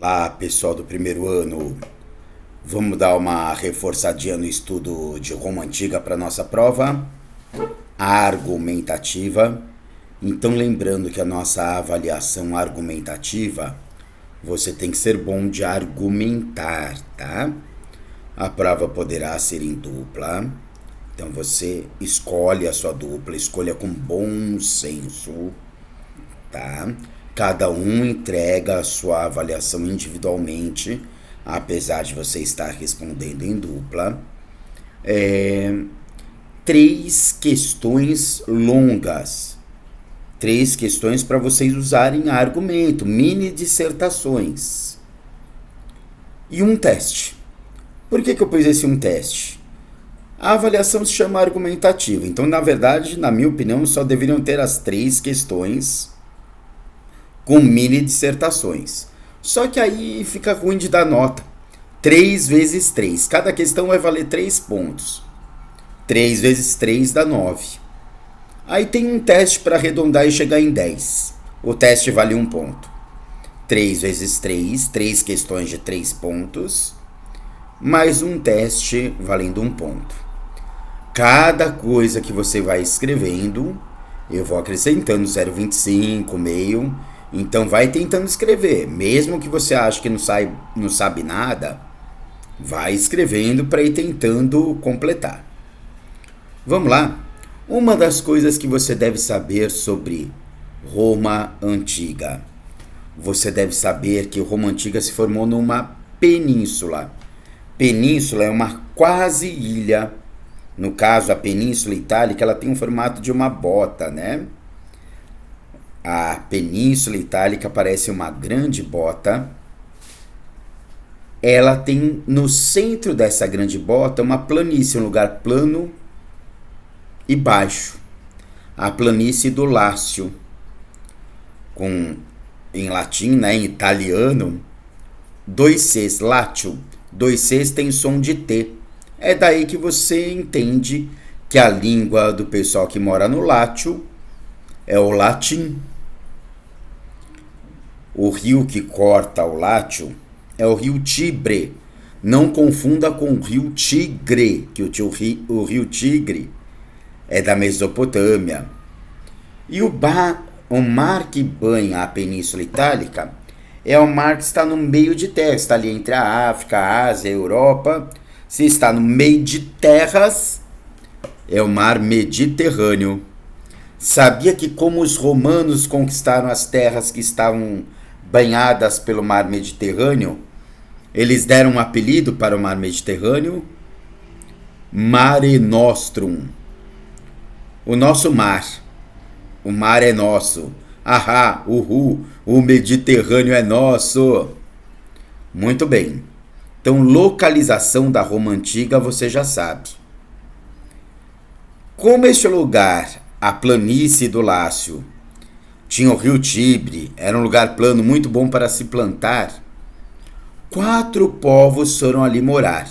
Ah, pessoal do primeiro ano, vamos dar uma reforçadinha no estudo de Roma Antiga para nossa prova argumentativa. Então, lembrando que a nossa avaliação argumentativa, você tem que ser bom de argumentar, tá? A prova poderá ser em dupla, então você escolhe a sua dupla, escolha com bom senso, tá? Cada um entrega a sua avaliação individualmente, apesar de você estar respondendo em dupla. Três questões longas, três questões para vocês usarem argumento, mini dissertações. E um teste. Por que eu pus esse um teste? A avaliação se chama argumentativa, então, na verdade, na minha opinião, só deveriam ter as três questões com mini dissertações. Só que aí fica ruim de dar nota. 3 vezes 3. Cada questão vai valer 3 pontos. 3 vezes 3 dá 9. Aí tem um teste para arredondar e chegar em 10. O teste vale 1 ponto. 3 vezes 3, 3 questões de 3 pontos, mais um teste valendo 1 ponto. Cada coisa que você vai escrevendo, eu vou acrescentando 0,25, meio. Então vai tentando escrever. Mesmo que você ache que não sabe nada, vai escrevendo para ir tentando completar. Vamos lá? Uma das coisas que você deve saber sobre Roma Antiga. Você deve saber que Roma Antiga se formou numa península. Península é uma quase ilha. No caso, a Península Itálica, ela tem um formato de uma bota, né? A Península Itálica parece uma grande bota. Ela tem no centro dessa grande bota uma planície, um lugar plano e baixo. A planície do Lácio, em latim, né, em italiano, 2 Cs, Látio. 2 Cs tem som de T. É daí que você entende que a língua do pessoal que mora no Látio é o latim. O rio que corta o Látio é o rio Tibre. Não confunda com o rio Tigre, que o rio Tigre é da Mesopotâmia. E o mar que banha a Península Itálica é o mar que está no meio de terra, está ali entre a África, a Ásia, a Europa. Se está no meio de terras, é o mar Mediterrâneo. Sabia que como os romanos conquistaram as terras que estavam banhadas pelo mar Mediterrâneo, eles deram um apelido para o mar Mediterrâneo? Mare Nostrum. O nosso mar. O mar é nosso. Ahá, uhul, o Mediterrâneo é nosso. Muito bem. Então, localização da Roma Antiga você já sabe. Como este lugar, a planície do Lácio, tinha o rio Tibre, era um lugar plano muito bom para se plantar, 4 povos foram ali morar.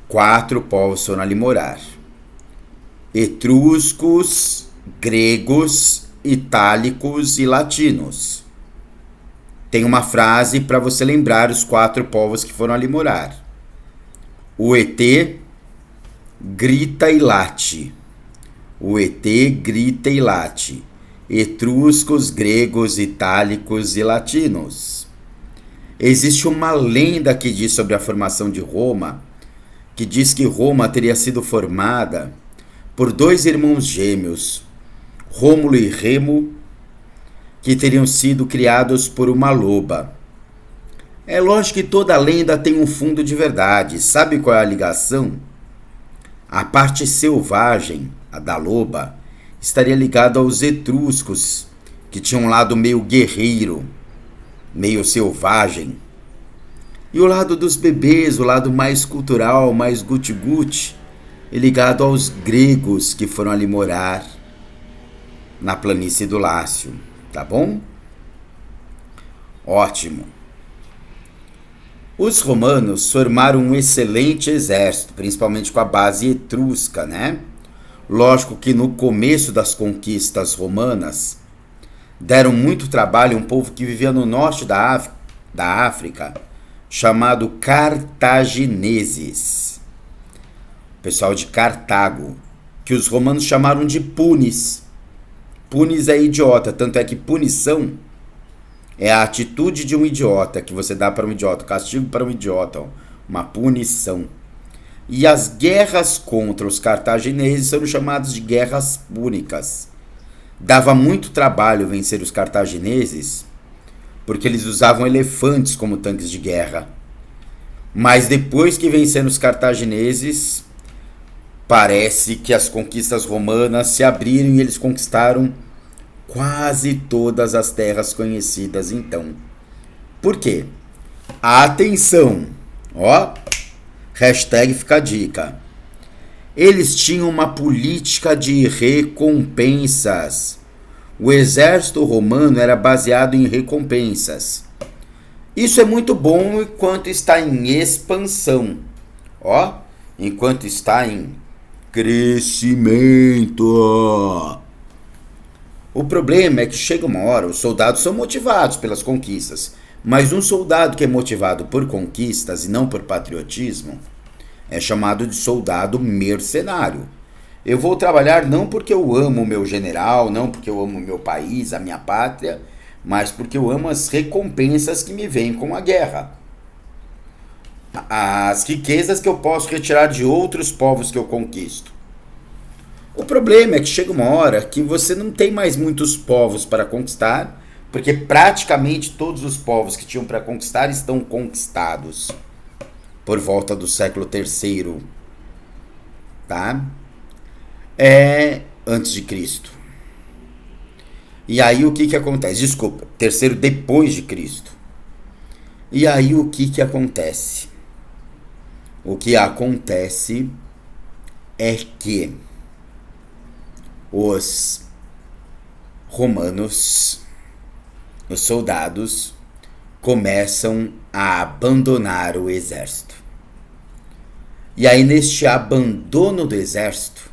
4 povos foram ali morar. Etruscos, gregos, itálicos e latinos. Tem uma frase para você lembrar os 4 povos que foram ali morar. O ET grita e late. O ET grita e late. Etruscos, gregos, itálicos e latinos. Existe uma lenda que diz sobre a formação de Roma, que diz que Roma teria sido formada por 2 irmãos gêmeos, Rômulo e Remo, que teriam sido criados por uma loba. É lógico que toda lenda tem um fundo de verdade. Sabe qual é a ligação? A parte selvagem, a da loba, estaria ligada aos etruscos, que tinham um lado meio guerreiro, meio selvagem. E o lado dos bebês, o lado mais cultural, mais guti-guti, é ligado aos gregos que foram ali morar na planície do Lácio. Tá bom? Ótimo. Os romanos formaram um excelente exército, principalmente com a base etrusca, né? Lógico que no começo das conquistas romanas, deram muito trabalho a um povo que vivia no norte da África, chamado cartagineses. Pessoal de Cartago, que os romanos chamaram de punis. Punis é idiota, tanto é que punição é a atitude de um idiota que você dá para um idiota, castigo para um idiota, uma punição. E as guerras contra os cartagineses são chamadas de guerras púnicas. Dava muito trabalho vencer os cartagineses, porque eles usavam elefantes como tanques de guerra. Mas depois que venceram os cartagineses, parece que as conquistas romanas se abriram e eles conquistaram quase todas as terras conhecidas então. Por quê? Atenção! Ó, hashtag fica a dica. Eles tinham uma política de recompensas. O exército romano era baseado em recompensas. Isso é muito bom enquanto está em expansão. Ó, enquanto está em crescimento. O problema é que chega uma hora, os soldados são motivados pelas conquistas, mas um soldado que é motivado por conquistas e não por patriotismo é chamado de soldado mercenário. Eu vou trabalhar não porque eu amo o meu general, não porque eu amo o meu país, a minha pátria, mas porque eu amo as recompensas que me vêm com a guerra. As riquezas que eu posso retirar de outros povos que eu conquisto. O problema é que chega uma hora que você não tem mais muitos povos para conquistar, porque praticamente todos os povos que tinham para conquistar estão conquistados por volta do século III, tá? Antes de Cristo. E aí o que acontece? Desculpa, terceiro depois de Cristo. E aí o que acontece? O que acontece é que os romanos, os soldados, começam a abandonar o exército. E aí, neste abandono do exército,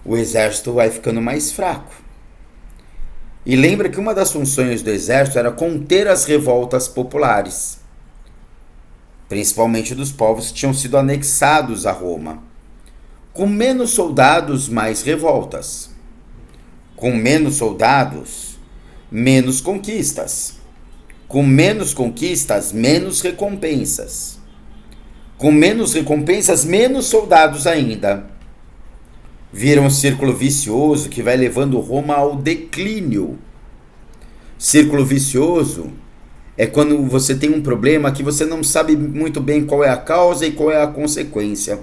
o exército vai ficando mais fraco. E lembra que uma das funções do exército era conter as revoltas populares, principalmente dos povos que tinham sido anexados a Roma. Com menos soldados, mais revoltas. Com menos soldados, menos conquistas. Com menos conquistas, menos recompensas. Com menos recompensas, menos soldados ainda. Vira um círculo vicioso que vai levando Roma ao declínio. Círculo vicioso é quando você tem um problema que você não sabe muito bem qual é a causa e qual é a consequência.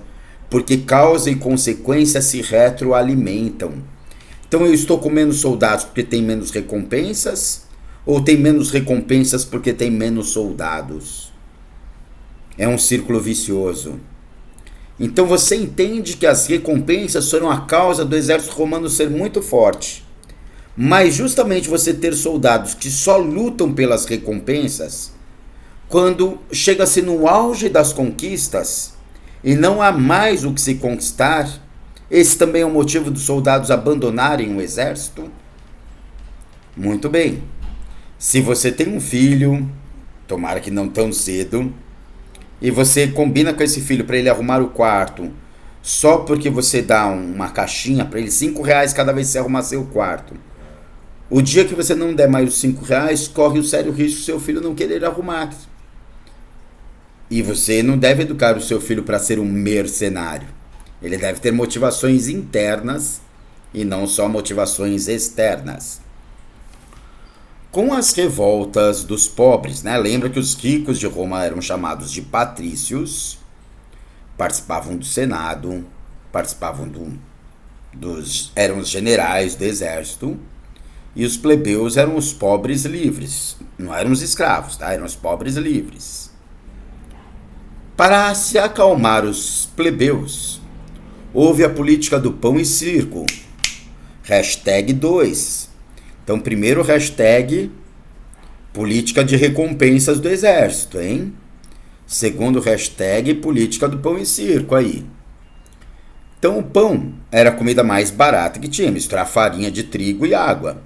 Porque causa e consequência se retroalimentam. Então eu estou com menos soldados porque tem menos recompensas? Ou tem menos recompensas porque tem menos soldados? É um círculo vicioso. Então você entende que as recompensas foram a causa do exército romano ser muito forte. Mas justamente você ter soldados que só lutam pelas recompensas, quando chega-se no auge das conquistas e não há mais o que se conquistar, esse também é o motivo dos soldados abandonarem o exército? Muito bem. Se você tem um filho, tomara que não tão cedo, e você combina com esse filho para ele arrumar o quarto, só porque você dá uma caixinha para ele, R$5 cada vez que você arrumar seu quarto. O dia que você não der mais os R$5, corre o sério risco de seu filho não querer arrumar. E você não deve educar o seu filho para ser um mercenário. Ele deve ter motivações internas e não só motivações externas. Com as revoltas dos pobres, né? Lembra que os ricos de Roma eram chamados de patrícios, participavam do Senado, eram os generais do exército, e os plebeus eram os pobres livres. Não eram os escravos, tá? Eram os pobres livres. Para se acalmar os plebeus, houve a política do pão e circo. #2. Então, primeiro hashtag, política de recompensas do exército, hein? Segundo hashtag, política do pão e circo aí. Então, o pão era a comida mais barata que tinha, misturar farinha de trigo e água.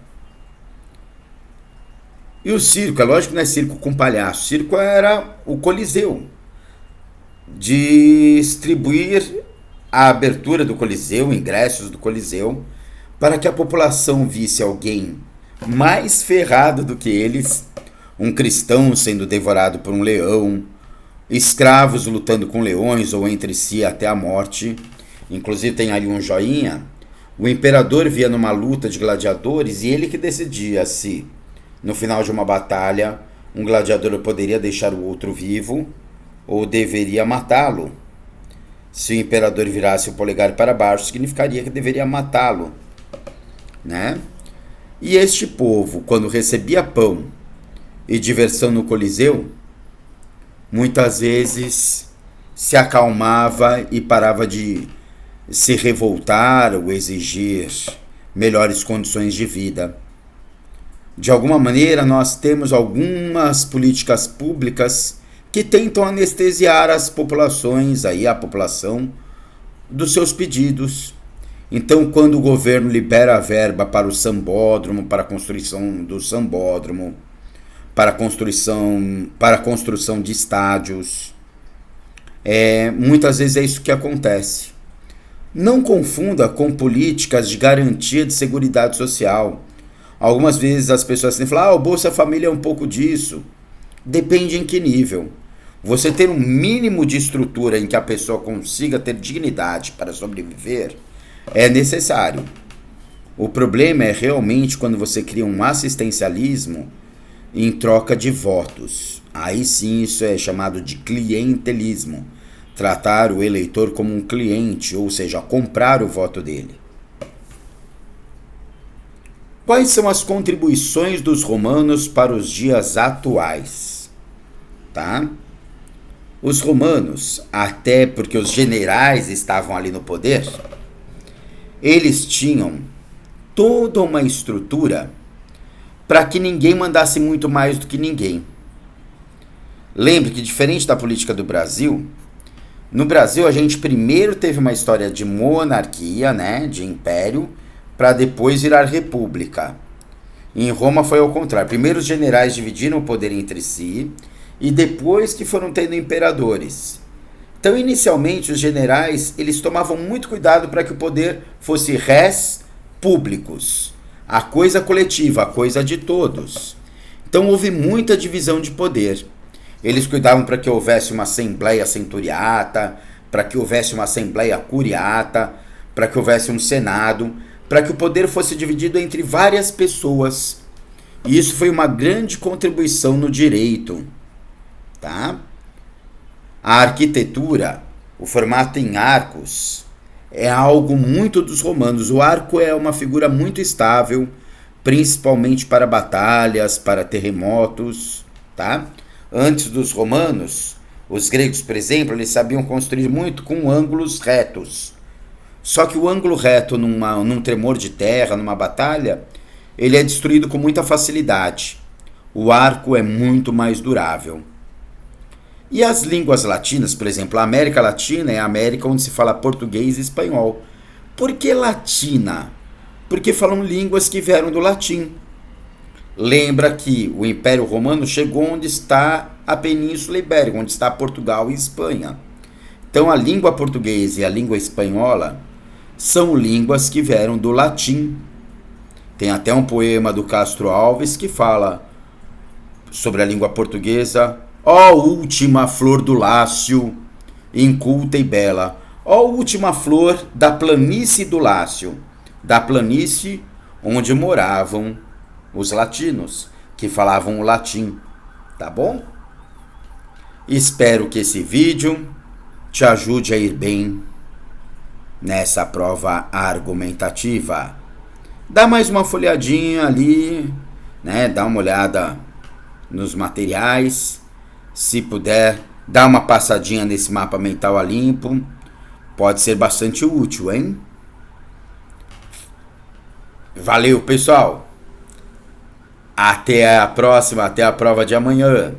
E o circo, é lógico que não é circo com palhaço, circo era o Coliseu. Distribuir a abertura do Coliseu, ingressos do Coliseu, para que a população visse alguém mais ferrado do que eles, um cristão sendo devorado por um leão, escravos lutando com leões ou entre si até a morte. Inclusive tem ali um joinha. O imperador via numa luta de gladiadores e ele que decidia se, no final de uma batalha, um gladiador poderia deixar o outro vivo ou deveria matá-lo. Se o imperador virasse o polegar para baixo, significaria que deveria matá-lo, né? E este povo, quando recebia pão e diversão no Coliseu, muitas vezes se acalmava e parava de se revoltar ou exigir melhores condições de vida. De alguma maneira, nós temos algumas políticas públicas que tentam anestesiar as populações, aí a população, dos seus pedidos. Então, quando o governo libera a verba para o sambódromo, para a construção do sambódromo, para a construção de estádios, muitas vezes é isso que acontece. Não confunda com políticas de garantia de seguridade social. Algumas vezes as pessoas têm que falar, o Bolsa Família é um pouco disso. Depende em que nível. Você ter um mínimo de estrutura em que a pessoa consiga ter dignidade para sobreviver é necessário. O problema é realmente quando você cria um assistencialismo em troca de votos. Aí sim isso é chamado de clientelismo. Tratar o eleitor como um cliente, ou seja, comprar o voto dele. Quais são as contribuições dos romanos para os dias atuais? Tá? Os romanos, até porque os generais estavam ali no poder, eles tinham toda uma estrutura para que ninguém mandasse muito mais do que ninguém. Lembre que, diferente da política do Brasil, no Brasil a gente primeiro teve uma história de monarquia, né, de império, para depois virar república. Em Roma foi ao contrário. Primeiro os generais dividiram o poder entre si e depois que foram tendo imperadores. Então, inicialmente, os generais eles tomavam muito cuidado para que o poder fosse res publicus, a coisa coletiva, a coisa de todos. Então, houve muita divisão de poder. Eles cuidavam para que houvesse uma assembleia centuriata, para que houvesse uma assembleia curiata, para que houvesse um senado, para que o poder fosse dividido entre várias pessoas. E isso foi uma grande contribuição no direito. Tá? A arquitetura, o formato em arcos, é algo muito dos romanos. O arco é uma figura muito estável, principalmente para batalhas, para terremotos. Tá? Antes dos romanos, os gregos, por exemplo, eles sabiam construir muito com ângulos retos. Só que o ângulo reto num tremor de terra, numa batalha, ele é destruído com muita facilidade. O arco é muito mais durável. E as línguas latinas, por exemplo, a América Latina é a América onde se fala português e espanhol. Por que latina? Porque falam línguas que vieram do latim. Lembra que o Império Romano chegou onde está a Península Ibérica, onde está Portugal e Espanha. Então a língua portuguesa e a língua espanhola são línguas que vieram do latim. Tem até um poema do Castro Alves que fala sobre a língua portuguesa. Ó última flor do Lácio, inculta e bela. Ó última flor da planície do Lácio, da planície onde moravam os latinos, que falavam o latim. Tá bom? Espero que esse vídeo te ajude a ir bem nessa prova argumentativa. Dá mais uma folhadinha ali, né? Dá uma olhada nos materiais. Se puder, dá uma passadinha nesse mapa mental a limpo. Pode ser bastante útil, hein? Valeu, pessoal! Até a próxima, até a prova de amanhã.